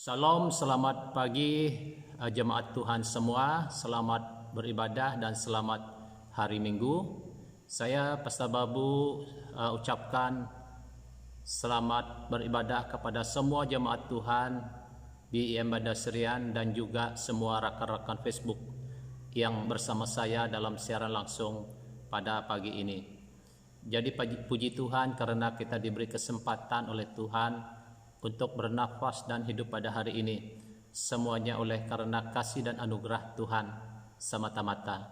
Salam, selamat pagi jemaat Tuhan semua. Selamat beribadah dan selamat hari Minggu. Saya Pastor Babu ucapkan selamat beribadah kepada semua jemaat Tuhan di IM Badasrian dan juga semua rakan-rakan Facebook yang bersama saya dalam siaran langsung pada pagi ini. Jadi puji Tuhan karena kita diberi kesempatan oleh Tuhan untuk bernafas dan hidup pada hari ini, semuanya oleh karena kasih dan anugerah Tuhan semata-mata.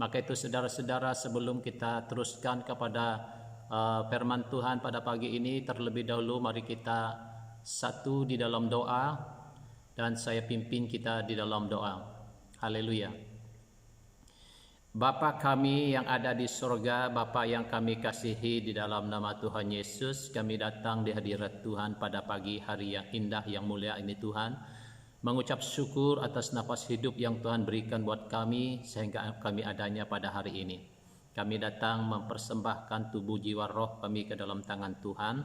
Maka itu saudara-saudara, sebelum kita teruskan kepada firman Tuhan pada pagi ini, terlebih dahulu mari kita satu di dalam doa dan saya pimpin kita di dalam doa. Haleluya. Bapa kami yang ada di surga, Bapa yang kami kasihi, di dalam nama Tuhan Yesus kami datang di hadirat Tuhan pada pagi hari yang indah yang mulia ini Tuhan, mengucap syukur atas nafas hidup yang Tuhan berikan buat kami sehingga kami adanya pada hari ini. Kami datang mempersembahkan tubuh jiwa roh kami ke dalam tangan Tuhan.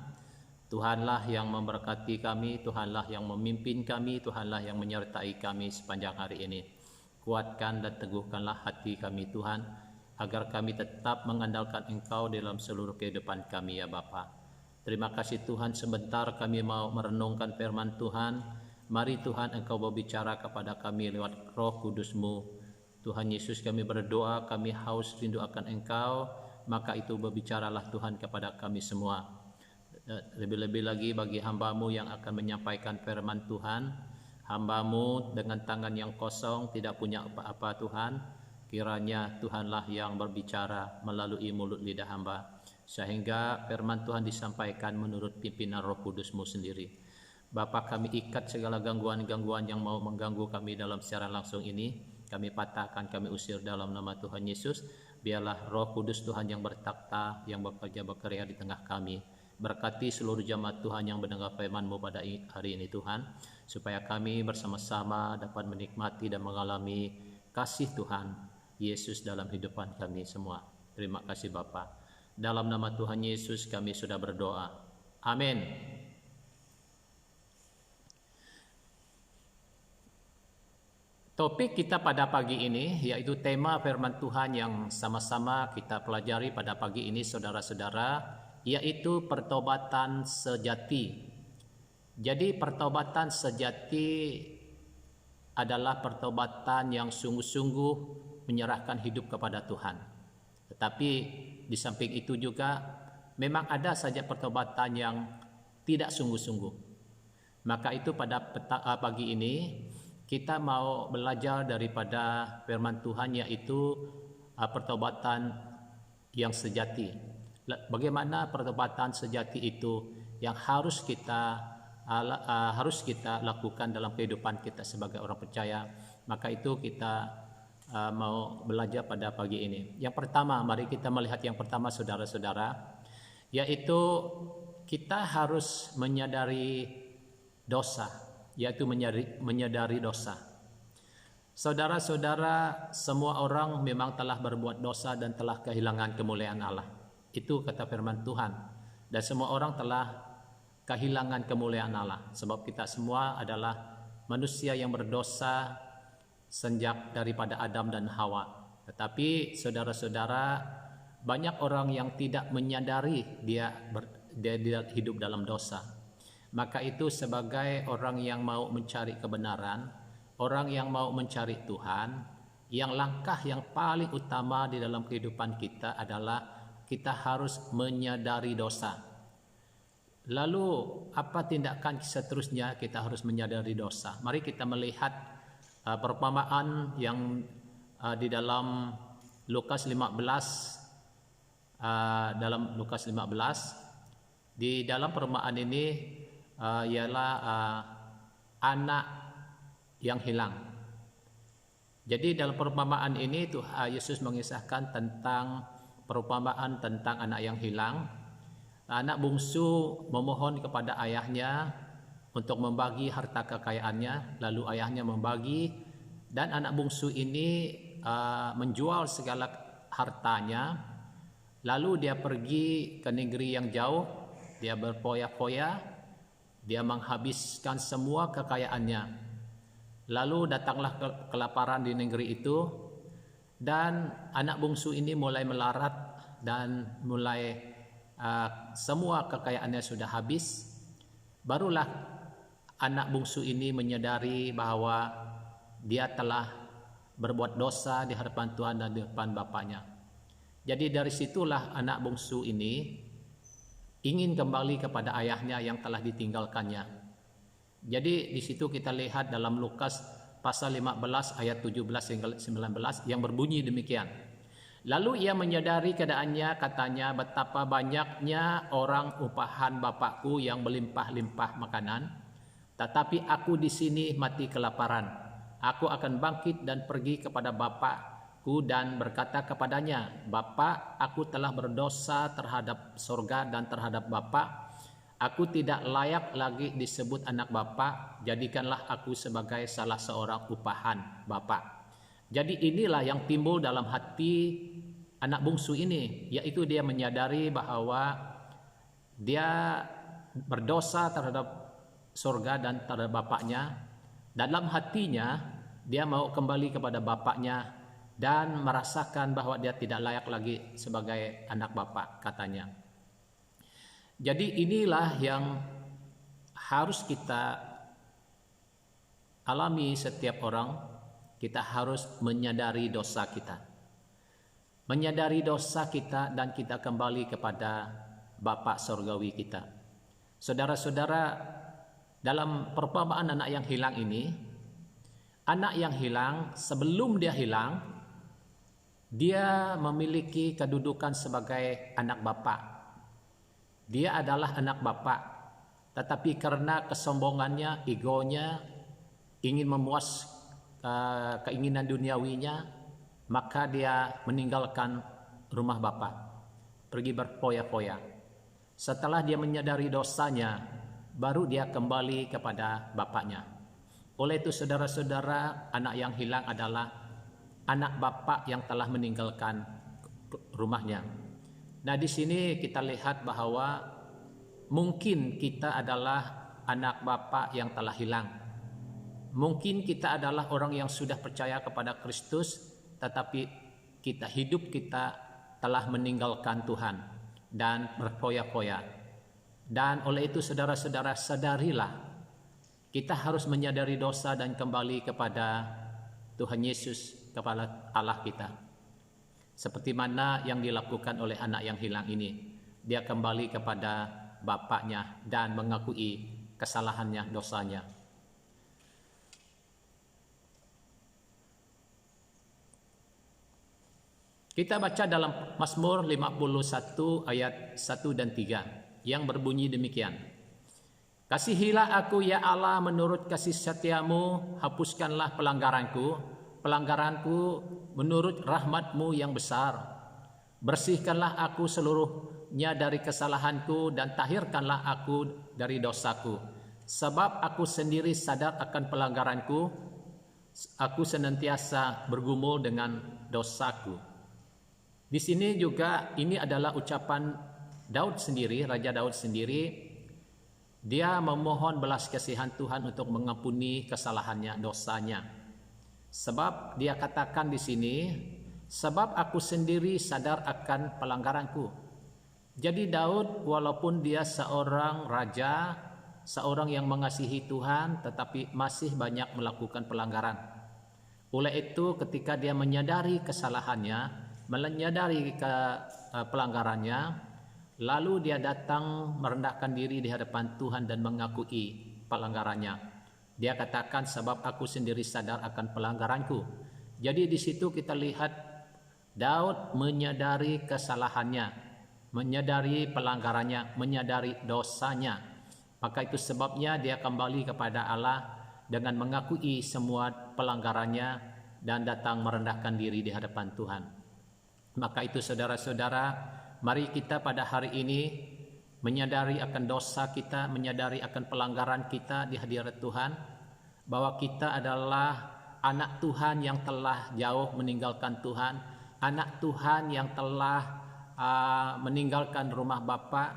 Tuhanlah yang memberkati kami, Tuhanlah yang memimpin kami, Tuhanlah yang menyertai kami sepanjang hari ini. Kuatkan dan teguhkanlah hati kami Tuhan, agar kami tetap mengandalkan Engkau dalam seluruh kehidupan kami ya Bapa. Terima kasih Tuhan, sebentar kami mau merenungkan firman Tuhan. Mari Tuhan Engkau berbicara kepada kami lewat Roh Kudus-Mu. Tuhan Yesus kami berdoa, kami haus rindu akan Engkau, maka itu berbicaralah Tuhan kepada kami semua. Lebih-lebih lagi bagi hamba-Mu yang akan menyampaikan firman Tuhan, hamba-Mu dengan tangan yang kosong, tidak punya apa-apa Tuhan, kiranya Tuhanlah yang berbicara melalui mulut lidah hamba, sehingga firman Tuhan disampaikan menurut pimpinan Roh Kudus-Mu sendiri. Bapa, kami ikat segala gangguan-gangguan yang mau mengganggu kami dalam siaran langsung ini, kami patahkan, kami usir dalam nama Tuhan Yesus. Biarlah Roh Kudus Tuhan yang bertakhta, yang bekerja berkarya di tengah kami. Berkati seluruh jemaat Tuhan yang mendengar firman-Mu pada hari ini Tuhan, supaya kami bersama-sama dapat menikmati dan mengalami kasih Tuhan Yesus dalam hidupan kami semua. Terima kasih Bapa. Dalam nama Tuhan Yesus kami sudah berdoa. Amin. Topik kita pada pagi ini yaitu tema firman Tuhan yang sama-sama kita pelajari pada pagi ini saudara-saudara, yaitu pertobatan sejati. Jadi pertobatan sejati adalah pertobatan yang sungguh-sungguh menyerahkan hidup kepada Tuhan. Tetapi di samping itu juga memang ada saja pertobatan yang tidak sungguh-sungguh. Maka itu pada pagi ini kita mau belajar daripada firman Tuhan, yaitu pertobatan yang sejati. Bagaimana pertobatan sejati itu yang harus kita lakukan dalam kehidupan kita sebagai orang percaya. Maka itu kita mau belajar pada pagi ini. Yang pertama, mari kita melihat yang pertama saudara-saudara, yaitu kita harus menyadari dosa, yaitu menyadari dosa. Saudara-saudara, semua orang memang telah berbuat dosa dan telah kehilangan kemuliaan Allah. Itu kata firman Tuhan. Dan semua orang telah kehilangan kemuliaan Allah, sebab kita semua adalah manusia yang berdosa sejak daripada Adam dan Hawa. Tetapi saudara-saudara, banyak orang yang tidak menyadari dia hidup dalam dosa. Maka itu sebagai orang yang mau mencari kebenaran, orang yang mau mencari Tuhan, yang langkah yang paling utama di dalam kehidupan kita adalah kita harus menyadari dosa. Lalu apa tindakan seterusnya? Kita harus menyadari dosa. Mari kita melihat perumpamaan yang di dalam Lukas 15. Dalam Lukas 15, di dalam perumpamaan ini ialah anak yang hilang. Jadi dalam perumpamaan ini Yesus mengisahkan tentang perumpamaan tentang anak yang hilang. Anak bungsu memohon kepada ayahnya untuk membagi harta kekayaannya, lalu ayahnya membagi, dan anak bungsu ini menjual segala hartanya, lalu dia pergi ke negeri yang jauh, dia berfoya-foya, Dia menghabiskan semua kekayaannya. Lalu datanglah kelaparan di negeri itu, dan anak bungsu ini mulai melarat dan mulai semua kekayaannya sudah habis. Barulah anak bungsu ini menyadari bahwa dia telah berbuat dosa di hadapan Tuhan dan di hadapan bapaknya. Jadi dari situlah anak bungsu ini ingin kembali kepada ayahnya yang telah ditinggalkannya. Jadi di situ kita lihat dalam Lukas pasal 15 ayat 17 hingga 19 yang berbunyi demikian. Lalu ia menyadari keadaannya, katanya, betapa banyaknya orang upahan bapakku yang berlimpah-limpah makanan, tetapi aku di sini mati kelaparan. Aku akan bangkit dan pergi kepada bapakku dan berkata kepadanya, Bapa, aku telah berdosa terhadap sorga dan terhadap Bapa. Aku tidak layak lagi disebut anak Bapa. Jadikanlah aku sebagai salah seorang upahan Bapa. Jadi inilah yang timbul dalam hati anak bungsu ini, yaitu dia menyadari bahwa dia berdosa terhadap sorga dan terhadap bapaknya. Dalam hatinya dia mau kembali kepada bapaknya dan merasakan bahwa dia tidak layak lagi sebagai anak bapak, katanya. Jadi inilah yang harus kita alami setiap orang. Kita harus menyadari dosa kita. Menyadari dosa kita dan kita kembali kepada Bapa Surgawi kita. Saudara-saudara, dalam perumpamaan anak yang hilang ini, anak yang hilang sebelum dia hilang, dia memiliki kedudukan sebagai anak bapak. Dia adalah anak bapak, tetapi karena kesombongannya, egonya, ingin memuas keinginan duniawinya, maka dia meninggalkan rumah bapa, pergi berfoya-foya. Setelah dia menyadari dosanya, baru dia kembali kepada bapaknya. Oleh itu saudara-saudara, anak yang hilang adalah anak bapak yang telah meninggalkan rumahnya. Nah, di sini kita lihat bahwa mungkin kita adalah anak bapak yang telah hilang. Mungkin kita adalah orang yang sudah percaya kepada Kristus, tetapi hidup kita telah meninggalkan Tuhan dan berfoya-foya. Dan oleh itu saudara-saudara, sadarilah kita harus menyadari dosa dan kembali kepada Tuhan Yesus, kepada Allah kita. Seperti mana yang dilakukan oleh anak yang hilang ini. Dia kembali kepada bapaknya dan mengakui kesalahannya, dosanya. Kita baca dalam Mazmur 51 ayat 1 dan 3 yang berbunyi demikian. Kasihilah aku ya Allah menurut kasih setiamu, hapuskanlah pelanggaranku menurut rahmatmu yang besar. Bersihkanlah aku seluruhnya dari kesalahanku dan tahirkanlah aku dari dosaku. Sebab aku sendiri sadar akan pelanggaranku, aku senantiasa bergumul dengan dosaku. Di sini juga ini adalah ucapan Daud sendiri, Raja Daud sendiri. Dia memohon belas kasihan Tuhan untuk mengampuni kesalahannya, dosanya. Sebab dia katakan di sini, sebab aku sendiri sadar akan pelanggaranku. Jadi Daud walaupun dia seorang raja, seorang yang mengasihi Tuhan, tetapi masih banyak melakukan pelanggaran. Oleh itu ketika dia menyadari kesalahannya, menyadari pelanggarannya, lalu dia datang merendahkan diri di hadapan Tuhan dan mengakui pelanggarannya. Dia katakan, sebab aku sendiri sadar akan pelanggaranku. Jadi di situ kita lihat Daud menyadari kesalahannya, menyadari pelanggarannya, menyadari dosanya. Maka itu sebabnya dia kembali kepada Allah dengan mengakui semua pelanggarannya dan datang merendahkan diri di hadapan Tuhan. Maka itu saudara-saudara, mari kita pada hari ini menyadari akan dosa kita, menyadari akan pelanggaran kita di hadirat Tuhan, bahwa kita adalah anak Tuhan yang telah jauh meninggalkan Tuhan, anak Tuhan yang telah meninggalkan rumah Bapa,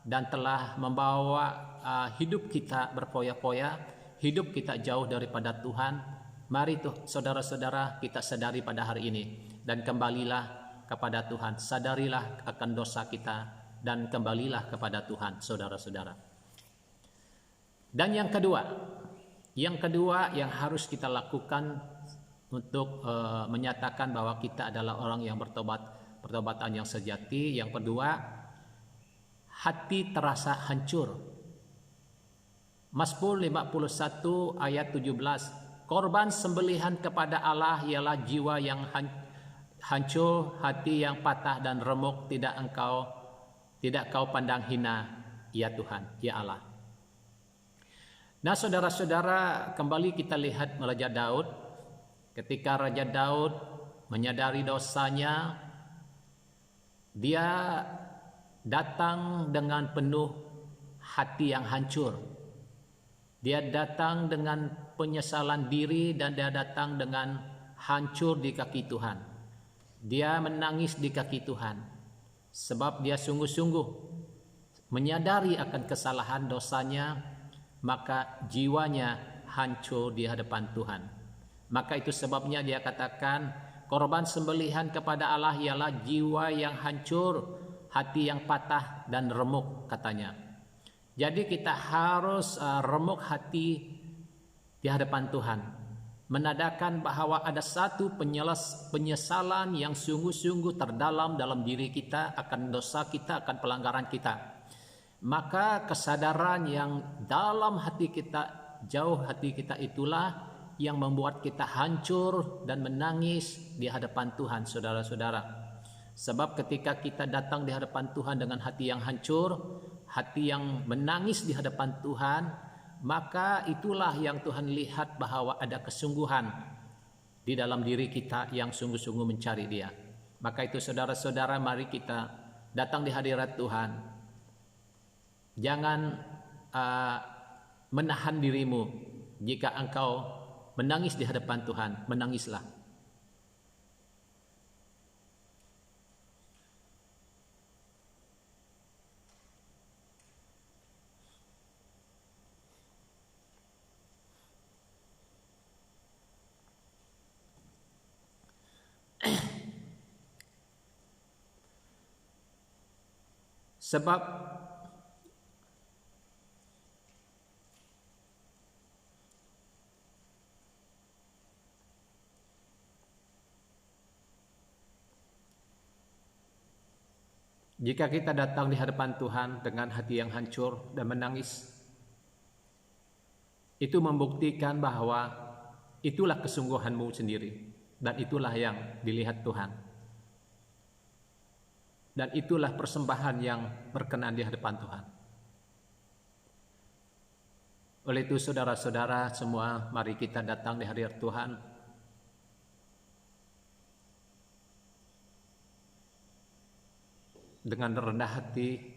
dan telah membawa hidup kita berfoya-foya, hidup kita jauh daripada Tuhan. Mari tuh saudara-saudara kita sadari pada hari ini dan kembalilah kepada Tuhan. Sadarilah akan dosa kita dan kembalilah kepada Tuhan, saudara-saudara. Dan yang kedua yang harus kita lakukan untuk menyatakan bahwa kita adalah orang yang pertobatan yang sejati. Yang kedua, hati terasa hancur. Mazmur 51 ayat 17, korban sembelihan kepada Allah ialah jiwa yang hancur, hati yang patah dan remuk, tidak kau pandang hina, ya Tuhan, ya Allah. Nah, saudara-saudara, kembali kita lihat Raja Daud. Ketika Raja Daud menyadari dosanya, dia datang dengan penuh hati yang hancur. Dia datang dengan penyesalan diri dan dia datang dengan hancur di kaki Tuhan. Dia menangis di kaki Tuhan sebab dia sungguh-sungguh menyadari akan kesalahan dosanya, maka jiwanya hancur di hadapan Tuhan. Maka itu sebabnya dia katakan, korban sembelihan kepada Allah ialah jiwa yang hancur, hati yang patah dan remuk, katanya. Jadi kita harus remuk hati di hadapan Tuhan, menandakan bahwa ada satu penyesalan yang sungguh-sungguh terdalam dalam diri kita akan dosa kita, akan pelanggaran kita. Maka kesadaran yang dalam hati kita, jauh hati kita, itulah yang membuat kita hancur dan menangis di hadapan Tuhan, saudara-saudara. Sebab ketika kita datang di hadapan Tuhan dengan hati yang hancur, hati yang menangis di hadapan Tuhan, maka itulah yang Tuhan lihat bahwa ada kesungguhan di dalam diri kita yang sungguh-sungguh mencari Dia. Maka itu saudara-saudara, mari kita datang di hadirat Tuhan. Jangan menahan dirimu. Jika engkau menangis di hadapan Tuhan, menangislah. Sebab jika kita datang di hadapan Tuhan dengan hati yang hancur dan menangis, itu membuktikan bahwa itulah kesungguhanmu sendiri dan itulah yang dilihat Tuhan. Dan itulah persembahan yang berkenan di hadapan Tuhan. Oleh itu saudara-saudara semua, mari kita datang di hadirat Tuhan. Dengan rendah hati,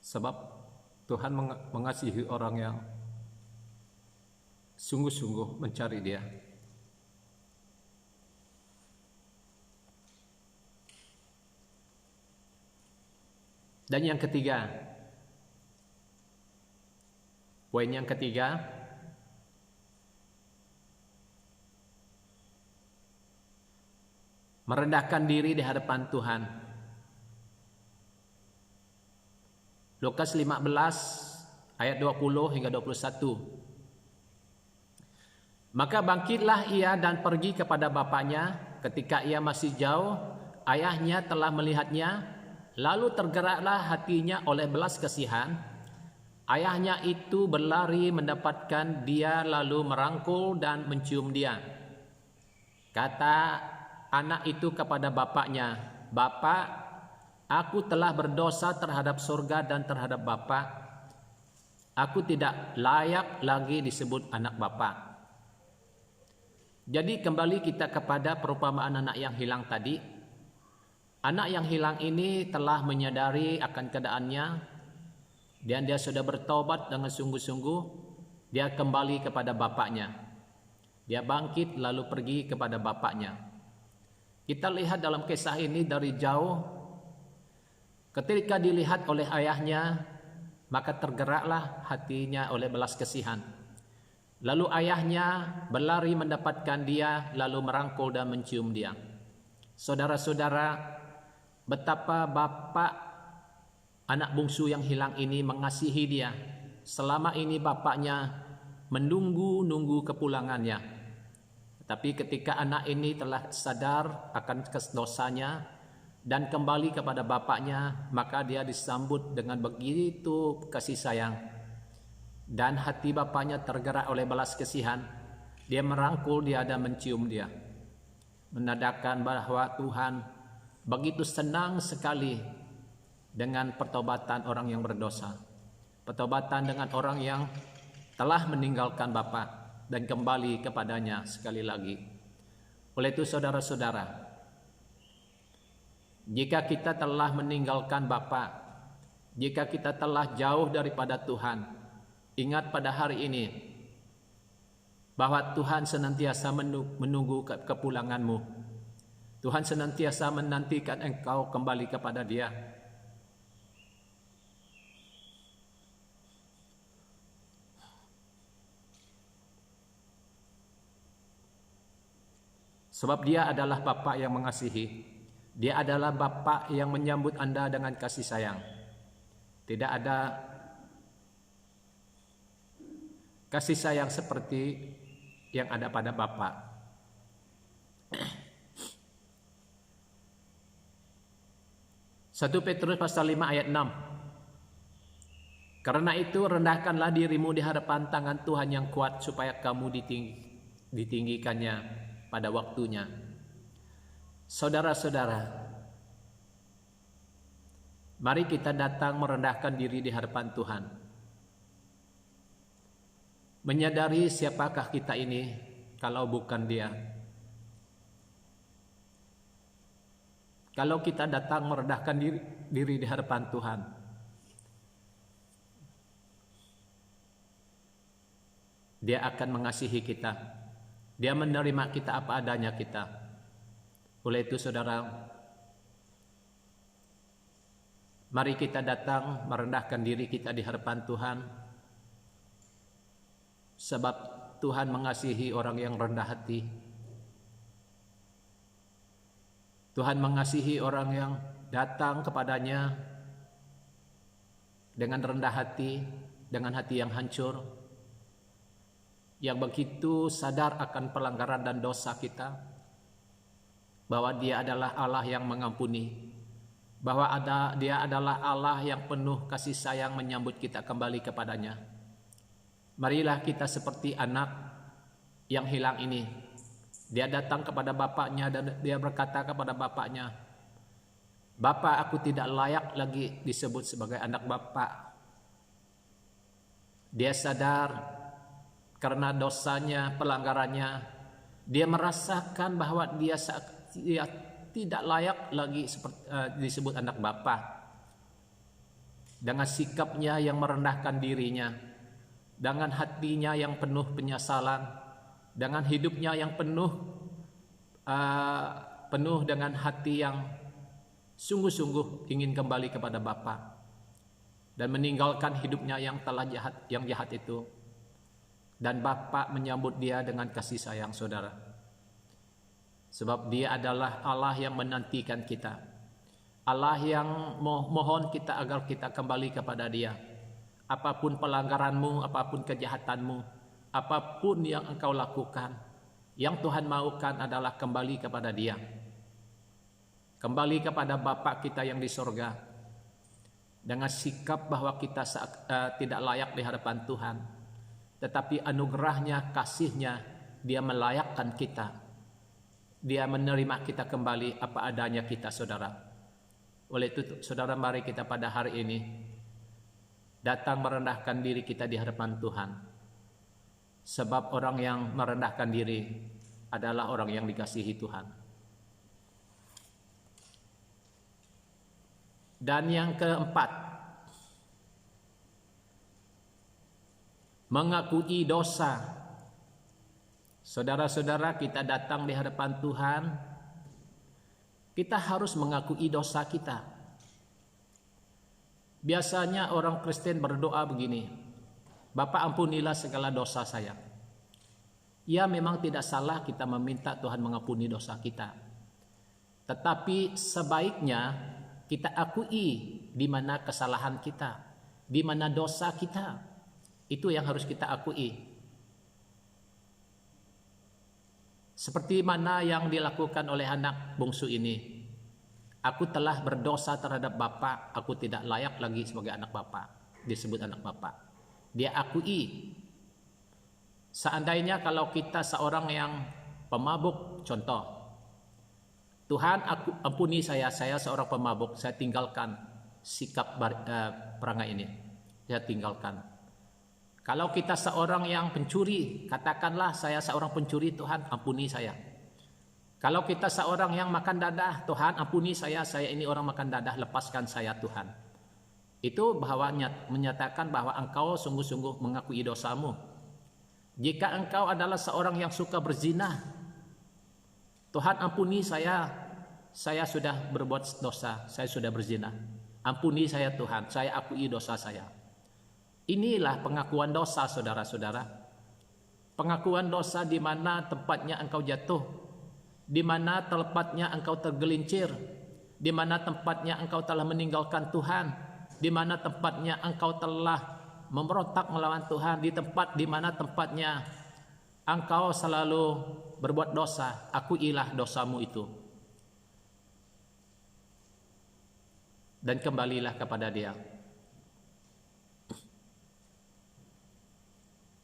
sebab Tuhan mengasihi orang yang sungguh-sungguh mencari Dia. Dan yang ketiga, poin yang ketiga, merendahkan diri di hadapan Tuhan. Lukas 15 ayat 20 hingga 21. Maka bangkitlah ia dan pergi kepada bapaknya. Ketika ia masih jauh, ayahnya telah melihatnya, lalu tergeraklah hatinya oleh belas kasihan. Ayahnya itu berlari mendapatkan dia, lalu merangkul dan mencium dia. Kata anak itu kepada bapaknya, "Bapak, aku telah berdosa terhadap surga dan terhadap Bapa. Aku tidak layak lagi disebut anak Bapa." Jadi kembali kita kepada perumpamaan anak yang hilang tadi. Anak yang hilang ini telah menyadari akan keadaannya. Dan dia sudah bertobat dengan sungguh-sungguh, dia kembali kepada bapaknya. Dia bangkit lalu pergi kepada bapaknya. Kita lihat dalam kisah ini dari jauh, ketika dilihat oleh ayahnya, maka tergeraklah hatinya oleh belas kasihan. Lalu ayahnya berlari mendapatkan dia, lalu merangkul dan mencium dia. Saudara-saudara, betapa bapak anak bungsu yang hilang ini mengasihi dia. Selama ini bapaknya menunggu kepulangannya. Tapi ketika anak ini telah sadar akan dosanya dan kembali kepada bapaknya, maka dia disambut dengan begitu kasih sayang. Dan hati bapaknya tergerak oleh belas kasihan. Dia merangkul dia dan mencium dia. Menandakan bahwa Tuhan begitu senang sekali dengan pertobatan orang yang berdosa. Pertobatan dengan orang yang telah meninggalkan Bapa dan kembali kepadanya sekali lagi. Oleh itu saudara-saudara, jika kita telah meninggalkan Bapa, jika kita telah jauh daripada Tuhan, ingat pada hari ini bahwa Tuhan senantiasa menunggu kepulanganmu. Tuhan senantiasa menantikan engkau kembali kepada Dia. Sebab Dia adalah Bapa yang mengasihi. Dia adalah Bapa yang menyambut Anda dengan kasih sayang. Tidak ada kasih sayang seperti yang ada pada Bapa. 1 Petrus pasal 5 ayat 6. Karena itu rendahkanlah dirimu di hadapan tangan Tuhan yang kuat, supaya kamu ditinggikannya pada waktunya. Saudara-saudara, mari kita datang merendahkan diri di hadapan Tuhan. Menyadari siapakah kita ini kalau bukan Dia. Kalau kita datang merendahkan diri di hadapan Tuhan, Dia akan mengasihi kita. Dia menerima kita apa adanya kita. Oleh itu saudara, mari kita datang merendahkan diri kita di hadapan Tuhan. Sebab Tuhan mengasihi orang yang rendah hati. Tuhan mengasihi orang yang datang kepadanya dengan rendah hati, dengan hati yang hancur, yang begitu sadar akan pelanggaran dan dosa kita, bahwa Dia adalah Allah yang mengampuni, bahwa Dia adalah Allah yang penuh kasih sayang menyambut kita kembali kepadanya. Marilah kita seperti anak yang hilang ini. Dia datang kepada bapaknya dan dia berkata kepada bapaknya, "Bapa, aku tidak layak lagi disebut sebagai anak Bapa." Dia sadar karena dosanya, pelanggarannya, dia merasakan bahwa dia tidak layak lagi disebut anak Bapa. Dengan sikapnya yang merendahkan dirinya, dengan hatinya yang penuh penyesalan, dengan hidupnya yang penuh dengan hati yang sungguh-sungguh ingin kembali kepada Bapa dan meninggalkan hidupnya yang jahat itu. Dan Bapa menyambut dia dengan kasih sayang, saudara. Sebab Dia adalah Allah yang menantikan kita, Allah yang mohon kita agar kita kembali kepada Dia. Apapun pelanggaranmu, apapun kejahatanmu, apapun yang engkau lakukan, yang Tuhan maukan adalah kembali kepada Dia. Kembali kepada Bapa kita yang di sorga, dengan sikap bahwa kita tidak layak di hadapan Tuhan, tetapi anugerahnya, kasihnya, Dia melayakkan kita. Dia menerima kita kembali apa adanya kita, saudara. Oleh itu saudara, mari kita pada hari ini datang merendahkan diri kita di hadapan Tuhan. Sebab orang yang merendahkan diri adalah orang yang dikasihi Tuhan. Dan yang keempat, mengakui dosa. Saudara-saudara, kita datang di hadapan Tuhan, kita harus mengakui dosa kita. Biasanya orang Kristen berdoa begini, Bapa ampunilah segala dosa saya. Ya, memang tidak salah kita meminta Tuhan mengampuni dosa kita. Tetapi sebaiknya kita akui di mana kesalahan kita, di mana dosa kita. Itu yang harus kita akui. Seperti mana yang dilakukan oleh anak bungsu ini. Aku telah berdosa terhadap Bapa, aku tidak layak lagi sebagai anak Bapa, disebut anak Bapa. Dia akui. Seandainya kalau kita seorang yang pemabuk, contoh, Tuhan aku ampuni saya seorang pemabuk, saya tinggalkan sikap perangai ini, saya tinggalkan. Kalau kita seorang yang pencuri, katakanlah saya seorang pencuri, Tuhan ampuni saya. Kalau kita seorang yang makan dadah, Tuhan ampuni saya ini orang makan dadah, lepaskan saya Tuhan. Itu bahwa menyatakan bahwa engkau sungguh-sungguh mengakui dosamu. Jika engkau adalah seorang yang suka berzina, Tuhan ampuni saya sudah berbuat dosa, saya sudah berzina. Ampuni saya Tuhan, saya akui dosa saya. Inilah pengakuan dosa, saudara-saudara. Pengakuan dosa di mana tempatnya engkau jatuh, di mana tempatnya engkau tergelincir, di mana tempatnya engkau telah meninggalkan Tuhan, di mana tempatnya engkau telah memberontak melawan Tuhan, di mana tempatnya engkau selalu berbuat dosa. Akuilah dosamu itu dan kembalilah kepada Dia.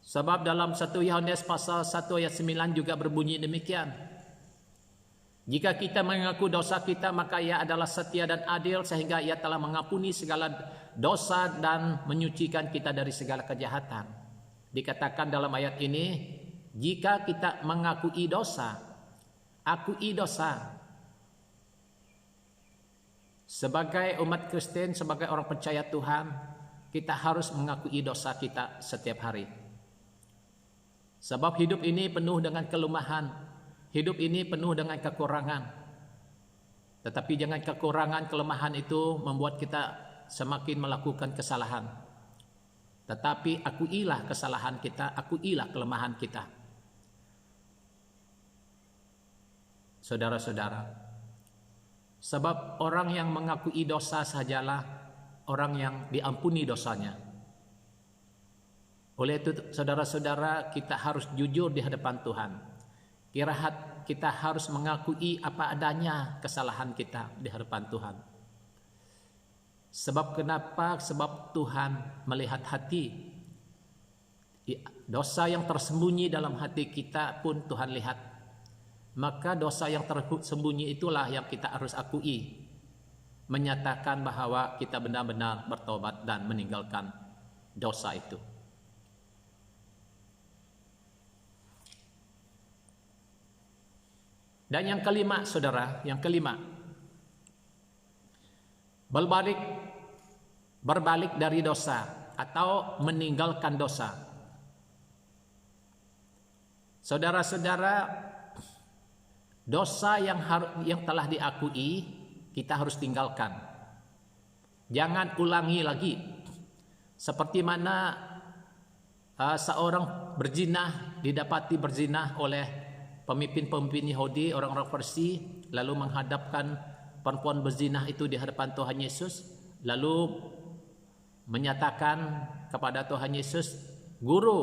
Sebab dalam 1 Yohanes pasal 1 ayat 9 juga berbunyi demikian. Jika kita mengaku dosa kita, maka Ia adalah setia dan adil sehingga Ia telah mengampuni segala dosa dan menyucikan kita dari segala kejahatan. Dikatakan dalam ayat ini, jika kita mengakui dosa, akui dosa. Sebagai umat Kristen, sebagai orang percaya Tuhan, kita harus mengakui dosa kita setiap hari. Sebab hidup ini penuh dengan kelemahan, hidup ini penuh dengan kekurangan. Tetapi jangan kekurangan, kelemahan itu membuat kita semakin melakukan kesalahan. Tetapi akuilah kesalahan kita, akuilah kelemahan kita. Saudara-saudara, sebab orang yang mengakui dosa sajalah orang yang diampuni dosanya. Oleh itu, saudara-saudara, kita harus jujur di hadapan Tuhan. Kita harus mengakui apa adanya kesalahan kita di hadapan Tuhan. Sebab kenapa? Sebab Tuhan melihat hati. Dosa yang tersembunyi dalam hati kita pun Tuhan lihat. Maka dosa yang tersembunyi itulah yang kita harus akui. Menyatakan bahwa kita benar-benar bertobat dan meninggalkan dosa itu. Dan yang kelima, saudara, yang kelima, berbalik dari dosa atau meninggalkan dosa. Saudara-saudara, dosa yang telah diakui kita harus tinggalkan. Jangan ulangi lagi. Seperti mana seorang berzinah didapati berzinah oleh pemimpin-pemimpin Yahudi, orang-orang Farisi, lalu menghadapkan perempuan berzinah itu di hadapan Tuhan Yesus, lalu menyatakan kepada Tuhan Yesus, Guru,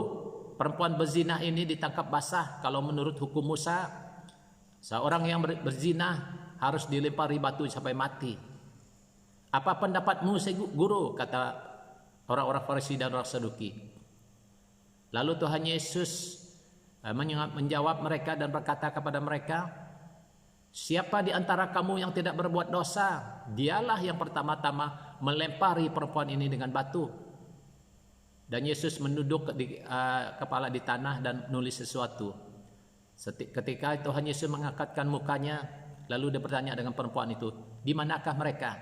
perempuan berzinah ini ditangkap basah. Kalau menurut hukum Musa, seorang yang berzinah harus dilempari batu sampai mati. Apa pendapatmu, Guru? Kata orang-orang Farisi dan orang Saduki. Lalu Tuhan Yesus menjawab mereka dan berkata kepada mereka, siapa di antara kamu yang tidak berbuat dosa, dialah yang pertama-tama melempari perempuan ini dengan batu. Dan Yesus menunduk kepala di tanah dan menulis sesuatu. Ketika Tuhan Yesus mengangkatkan mukanya, lalu dia bertanya dengan perempuan itu, di manakah mereka?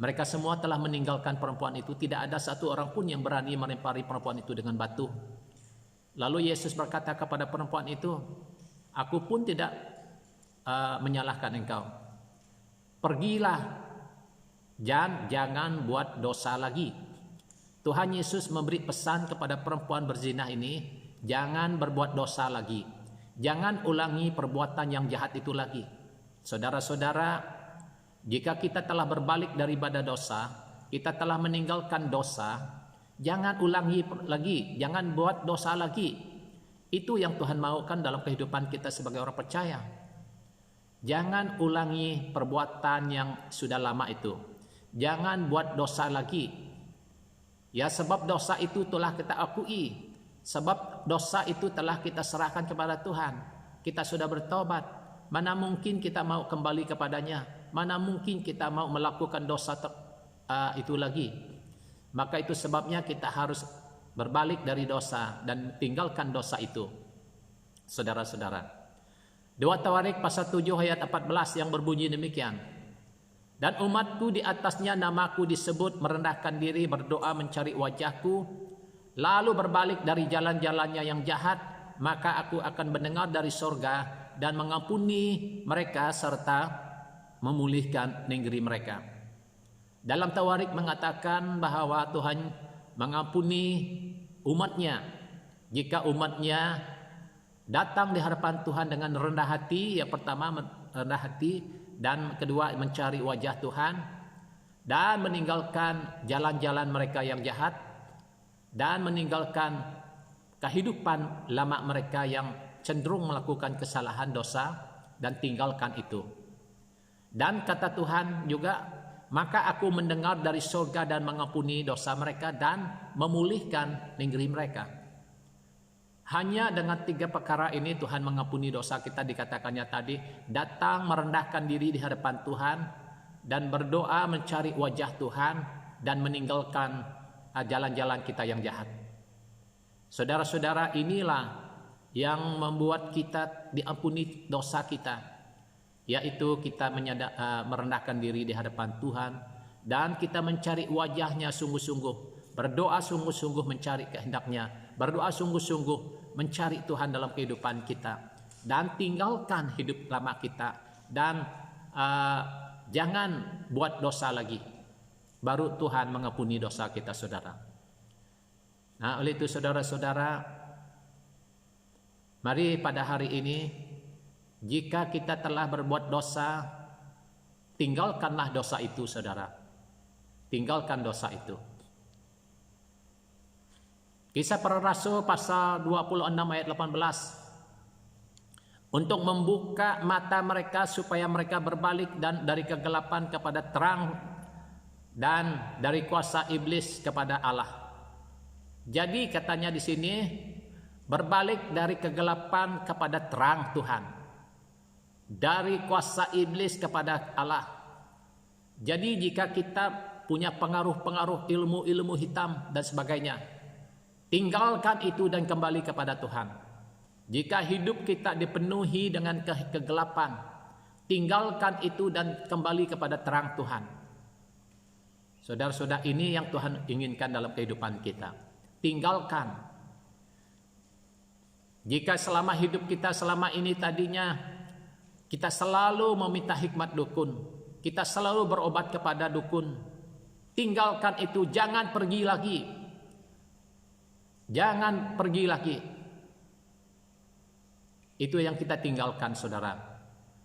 Mereka semua telah meninggalkan perempuan itu. Tidak ada satu orang pun yang berani melempari perempuan itu dengan batu. Lalu Yesus berkata kepada perempuan itu, aku pun tidak menyalahkan engkau. Pergilah, jangan buat dosa lagi. Tuhan Yesus memberi pesan kepada perempuan berzina ini, jangan berbuat dosa lagi. Jangan ulangi perbuatan yang jahat itu lagi. Saudara-saudara, jika kita telah berbalik daripada dosa, kita telah meninggalkan dosa, jangan ulangi lagi, jangan buat dosa lagi. Itu yang Tuhan maukan dalam kehidupan kita sebagai orang percaya. Jangan ulangi perbuatan yang sudah lama itu. Jangan buat dosa lagi. Ya, sebab dosa itu telah kita akui. Sebab dosa itu telah kita serahkan kepada Tuhan. Kita sudah bertobat. Mana mungkin kita mau kembali kepadanya? Mana mungkin kita mau melakukan dosa itu lagi? Maka itu sebabnya kita harus berbalik dari dosa dan tinggalkan dosa itu. Saudara-saudara, 2 Tawarik pasal 7 ayat 14 yang berbunyi demikian. Dan umatku di atasnya namaku disebut, merendahkan diri, berdoa, mencari wajahku, lalu berbalik dari jalan-jalannya yang jahat, maka aku akan mendengar dari sorga dan mengampuni mereka serta memulihkan negeri mereka. Dalam Tawarik mengatakan bahwa Tuhan mengampuni umatnya jika umatnya datang di hadapan Tuhan dengan rendah hati. Yang pertama rendah hati, dan kedua mencari wajah Tuhan dan meninggalkan jalan-jalan mereka yang jahat dan meninggalkan kehidupan lama mereka yang cenderung melakukan kesalahan dosa, dan tinggalkan itu. Dan kata Tuhan juga, maka aku mendengar dari surga dan mengampuni dosa mereka dan memulihkan negeri mereka. Hanya dengan 3 perkara ini Tuhan mengampuni dosa kita. Dikatakannya tadi, datang merendahkan diri di hadapan Tuhan dan berdoa mencari wajah Tuhan dan meninggalkan jalan-jalan kita yang jahat. Saudara-saudara, inilah yang membuat kita diampuni dosa kita, yaitu kita merendahkan diri di hadapan Tuhan dan kita mencari wajahnya sungguh-sungguh, berdoa sungguh-sungguh mencari kehendaknya, berdoa sungguh-sungguh mencari Tuhan dalam kehidupan kita, dan tinggalkan hidup lama kita, dan jangan buat dosa lagi. Baru Tuhan mengampuni dosa kita, saudara. Nah, oleh itu saudara-saudara, mari pada hari ini, jika kita telah berbuat dosa, tinggalkanlah dosa itu, saudara. Tinggalkan dosa itu. Kisah Para Rasul pasal 26 ayat 18. Untuk membuka mata mereka supaya mereka berbalik dan dari kegelapan kepada terang dan dari kuasa iblis kepada Allah. Jadi katanya di sini, berbalik dari kegelapan kepada terang Tuhan, dari kuasa iblis kepada Allah. Jadi jika kita punya pengaruh-pengaruh ilmu-ilmu hitam dan sebagainya, tinggalkan itu dan kembali kepada Tuhan. Jika hidup kita dipenuhi dengan kegelapan, tinggalkan itu dan kembali kepada terang Tuhan. Saudara-saudara, ini yang Tuhan inginkan dalam kehidupan kita. Tinggalkan. Jika selama hidup kita selama ini tadinya kita selalu meminta hikmat dukun, kita selalu berobat kepada dukun, tinggalkan itu, jangan pergi lagi. Jangan pergi lagi. Itu yang kita tinggalkan, saudara.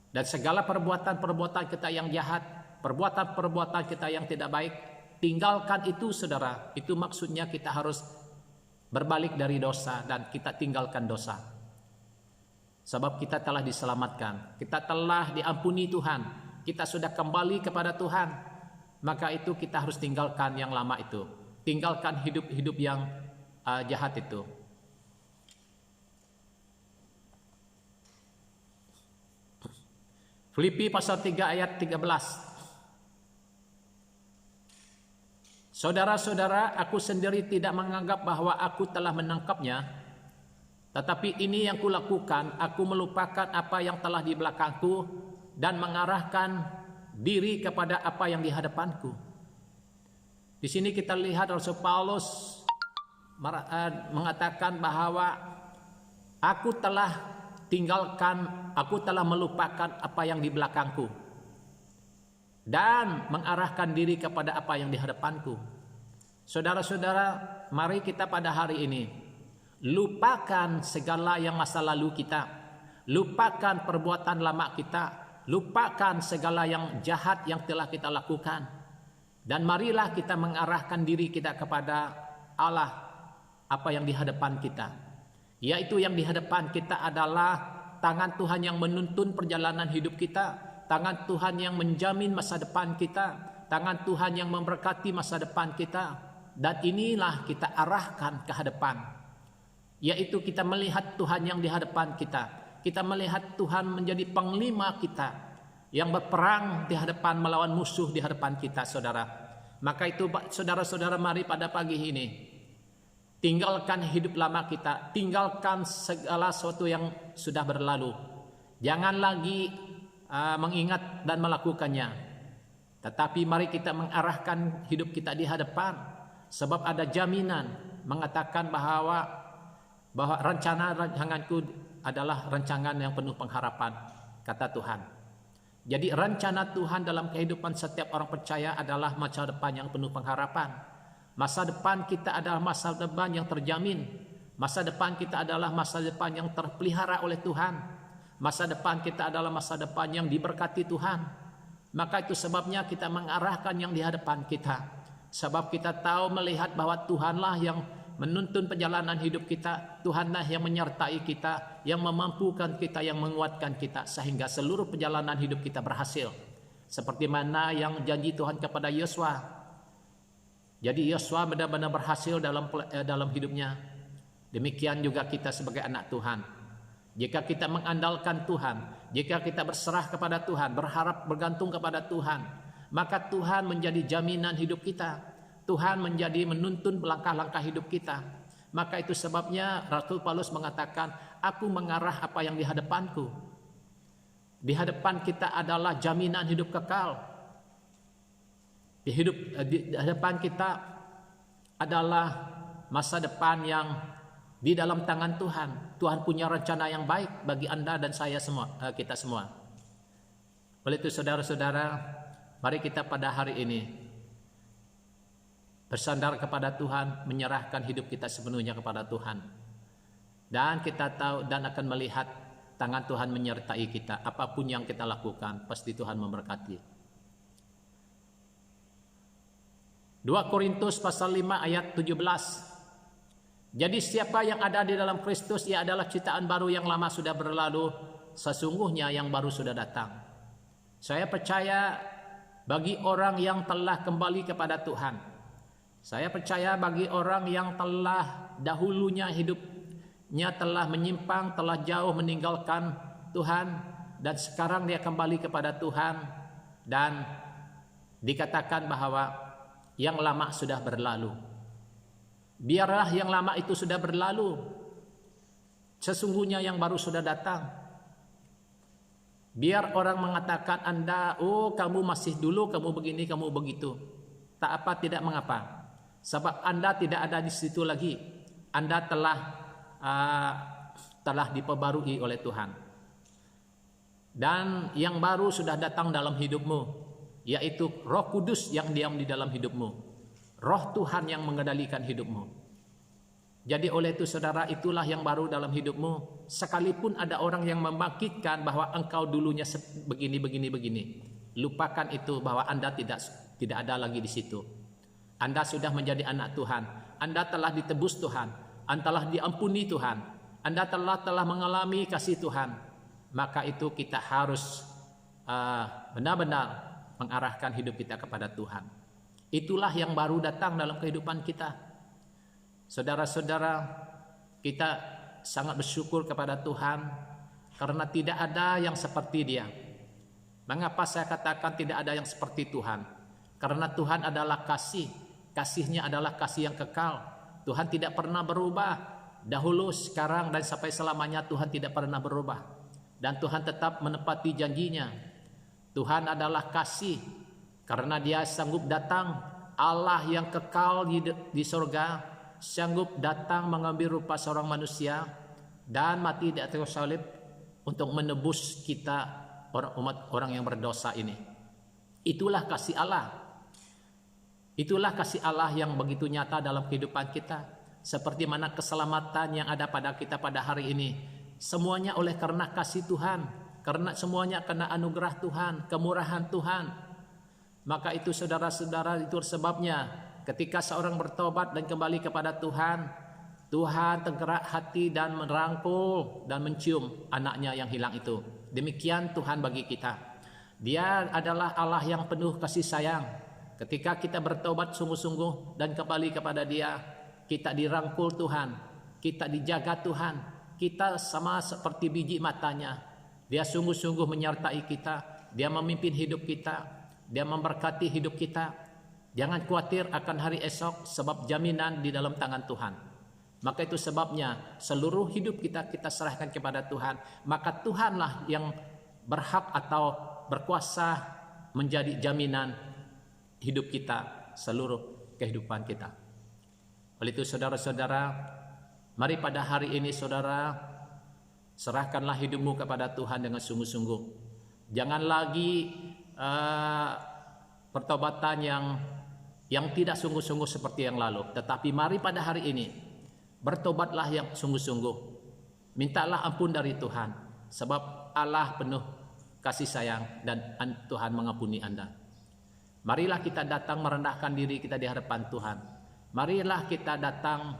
Dan segala perbuatan-perbuatan kita yang jahat, perbuatan-perbuatan kita yang tidak baik, tinggalkan itu, saudara. Itu maksudnya kita harus berbalik dari dosa dan kita tinggalkan dosa. Sebab kita telah diselamatkan, kita telah diampuni Tuhan, kita sudah kembali kepada Tuhan. Maka itu kita harus tinggalkan yang lama itu. Tinggalkan hidup-hidup yang jahat itu. Filipi pasal 3 ayat 13. Saudara-saudara, aku sendiri tidak menganggap bahwa aku telah menangkapnya, tetapi ini yang kulakukan, aku melupakan apa yang telah di belakangku dan mengarahkan diri kepada apa yang di hadapanku. Di sini kita lihat Rasul Paulus mengatakan bahwa aku telah melupakan apa yang di belakangku dan mengarahkan diri kepada apa yang di hadapanku. Saudara-saudara, mari kita pada hari ini lupakan segala yang masa lalu kita, lupakan perbuatan lama kita, lupakan segala yang jahat yang telah kita lakukan, dan marilah kita mengarahkan diri kita kepada Allah, apa yang di hadapan kita. Yaitu yang di hadapan kita adalah tangan Tuhan yang menuntun perjalanan hidup kita, tangan Tuhan yang menjamin masa depan kita, tangan Tuhan yang memberkati masa depan kita. Dan inilah kita arahkan ke hadapan, yaitu kita melihat Tuhan yang di hadapan kita. Kita melihat Tuhan menjadi panglima kita yang berperang di hadapan melawan musuh di hadapan kita, saudara. Maka itu saudara-saudara, mari pada pagi ini tinggalkan hidup lama kita, tinggalkan segala sesuatu yang sudah berlalu. Jangan lagi mengingat dan melakukannya, tetapi mari kita mengarahkan hidup kita di hadapan. Sebab ada jaminan mengatakan bahwa rancanganku adalah rancangan yang penuh pengharapan, kata Tuhan. Jadi rencana Tuhan dalam kehidupan setiap orang percaya adalah masa depan yang penuh pengharapan. Masa depan kita adalah masa depan yang terjamin. Masa depan kita adalah masa depan yang terpelihara oleh Tuhan. Masa depan kita adalah masa depan yang diberkati Tuhan. Maka itu sebabnya kita mengarahkan yang di hadapan kita. Sebab kita tahu melihat bahwa Tuhanlah yang menuntun perjalanan hidup kita, Tuhanlah yang menyertai kita, yang memampukan kita, yang menguatkan kita, sehingga seluruh perjalanan hidup kita berhasil. Seperti mana yang janji Tuhan kepada Yosua. Jadi Yosua benar-benar berhasil dalam hidupnya. Demikian juga kita sebagai anak Tuhan. Jika kita mengandalkan Tuhan, jika kita berserah kepada Tuhan, berharap bergantung kepada Tuhan, maka Tuhan menjadi jaminan hidup kita. Tuhan menjadi menuntun langkah-langkah hidup kita. Maka itu sebabnya Rasul Paulus mengatakan, aku mengarah apa yang di hadapanku. Di hadapan kita adalah jaminan hidup kekal. Di hadapan kita adalah masa depan yang di dalam tangan Tuhan. Tuhan punya rencana yang baik bagi Anda dan saya semua, kita semua. Oleh itu saudara-saudara, mari kita pada hari ini bersandar kepada Tuhan, menyerahkan hidup kita sepenuhnya kepada Tuhan. Dan kita tahu dan akan melihat tangan Tuhan menyertai kita. Apapun yang kita lakukan, pasti Tuhan memberkati. 2 Korintus pasal 5 ayat 17. Jadi siapa yang ada di dalam Kristus, ia adalah ciptaan baru, yang lama sudah berlalu, sesungguhnya yang baru sudah datang. Saya percaya bagi orang yang telah kembali kepada Tuhan, saya percaya bagi orang yang telah dahulunya hidupnya telah menyimpang, telah jauh meninggalkan Tuhan, dan sekarang dia kembali kepada Tuhan, dan dikatakan bahwa yang lama sudah berlalu. Biarlah yang lama itu sudah berlalu, sesungguhnya yang baru sudah datang. Biar orang mengatakan Anda, oh kamu masih dulu, kamu begini, kamu begitu. Tak apa, tidak mengapa. Sebab Anda tidak ada di situ lagi. Anda telah diperbarui oleh Tuhan. Dan yang baru sudah datang dalam hidupmu, yaitu Roh Kudus yang diam di dalam hidupmu. Roh Tuhan yang mengendalikan hidupmu. Jadi oleh itu saudara, itulah yang baru dalam hidupmu. Sekalipun ada orang yang membangkitkan bahwa engkau dulunya begini. Lupakan itu, bahwa Anda tidak ada lagi di situ. Anda sudah menjadi anak Tuhan. Anda telah ditebus Tuhan. Anda telah diampuni Tuhan. Anda telah mengalami kasih Tuhan. Maka itu kita harus benar-benar mengarahkan hidup kita kepada Tuhan. Itulah yang baru datang dalam kehidupan kita. Saudara-saudara, kita sangat bersyukur kepada Tuhan karena tidak ada yang seperti Dia. Mengapa saya katakan tidak ada yang seperti Tuhan? Karena Tuhan adalah kasih. Kasih-Nya adalah kasih yang kekal. Tuhan tidak pernah berubah. Dahulu, sekarang, dan sampai selamanya Tuhan tidak pernah berubah. Dan Tuhan tetap menepati janjinya. Tuhan adalah kasih. Karena Dia sanggup datang Allah yang kekal di sorga sanggup datang mengambil rupa seorang manusia dan mati di atas salib untuk menebus kita orang yang berdosa ini. Itulah kasih Allah. Itulah kasih Allah yang begitu nyata dalam kehidupan kita. Seperti mana keselamatan yang ada pada kita pada hari ini. Semuanya oleh karena kasih Tuhan. Karena semuanya karena anugerah Tuhan, kemurahan Tuhan. Maka itu saudara-saudara, itu sebabnya ketika seorang bertobat dan kembali kepada Tuhan, Tuhan tergerak hati dan merangkul dan mencium anaknya yang hilang itu. Demikian Tuhan bagi kita. Dia adalah Allah yang penuh kasih sayang. Ketika kita bertobat sungguh-sungguh dan kembali kepada Dia, kita dirangkul Tuhan, kita dijaga Tuhan, kita sama seperti biji matanya. Dia sungguh-sungguh menyertai kita, Dia memimpin hidup kita, Dia memberkati hidup kita. Jangan khawatir akan hari esok, sebab jaminan di dalam tangan Tuhan. Maka itu sebabnya seluruh hidup kita serahkan kepada Tuhan. Maka Tuhanlah yang berhak atau berkuasa menjadi jaminan hidup kita, seluruh kehidupan kita. Oleh itu saudara-saudara, mari pada hari ini saudara, serahkanlah hidupmu kepada Tuhan dengan sungguh-sungguh. Jangan lagi pertobatan yang tidak sungguh-sungguh seperti yang lalu. Tetapi mari pada hari ini bertobatlah yang sungguh-sungguh. Mintalah ampun dari Tuhan, sebab Allah penuh kasih sayang dan Tuhan mengampuni Anda. Marilah kita datang merendahkan diri kita di hadapan Tuhan. Marilah kita datang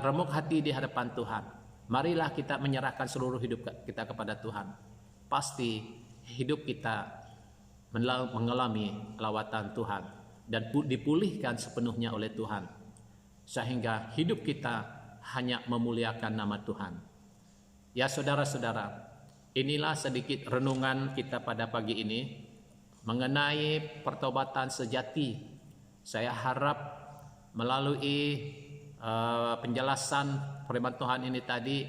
remuk hati di hadapan Tuhan. Marilah kita menyerahkan seluruh hidup kita kepada Tuhan. Pasti hidup kita mengalami lawatan Tuhan dan dipulihkan sepenuhnya oleh Tuhan, sehingga hidup kita hanya memuliakan nama Tuhan. Ya saudara-saudara, inilah sedikit renungan kita pada pagi ini mengenai pertobatan sejati. Saya harap melalui penjelasan firman Tuhan ini tadi,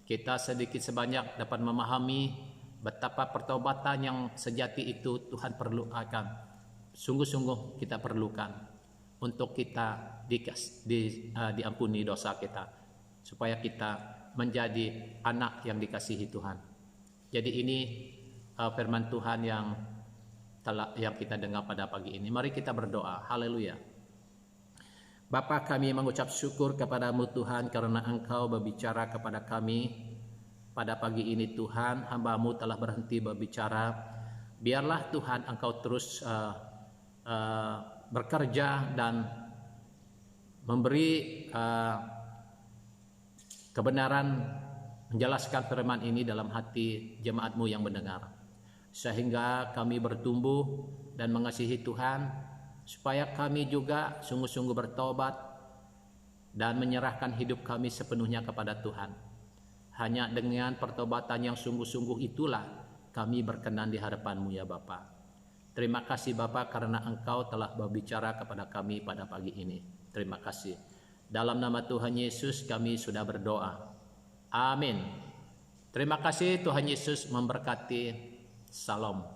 kita sedikit sebanyak dapat memahami betapa pertobatan yang sejati itu Tuhan perlukan. Sungguh-sungguh kita perlukan untuk kita diampuni dosa kita, supaya kita menjadi anak yang dikasihi Tuhan. Jadi ini firman Tuhan yang kita dengar pada pagi ini. Mari kita berdoa. Haleluya. Bapa, kami mengucap syukur kepadamu Tuhan, karena Engkau berbicara kepada kami pada pagi ini. Tuhan, hamba-Mu telah berhenti berbicara. Biarlah Tuhan Engkau terus bekerja dan memberi kebenaran, menjelaskan firman ini dalam hati jemaat-Mu yang mendengar, sehingga kami bertumbuh dan mengasihi Tuhan, supaya kami juga sungguh-sungguh bertobat dan menyerahkan hidup kami sepenuhnya kepada Tuhan. Hanya dengan pertobatan yang sungguh-sungguh itulah kami berkenan di hadapan-Mu ya Bapa. Terima kasih Bapa, karena Engkau telah berbicara kepada kami pada pagi ini. Terima kasih. Dalam nama Tuhan Yesus kami sudah berdoa. Amin. Terima kasih. Tuhan Yesus memberkati. Salam.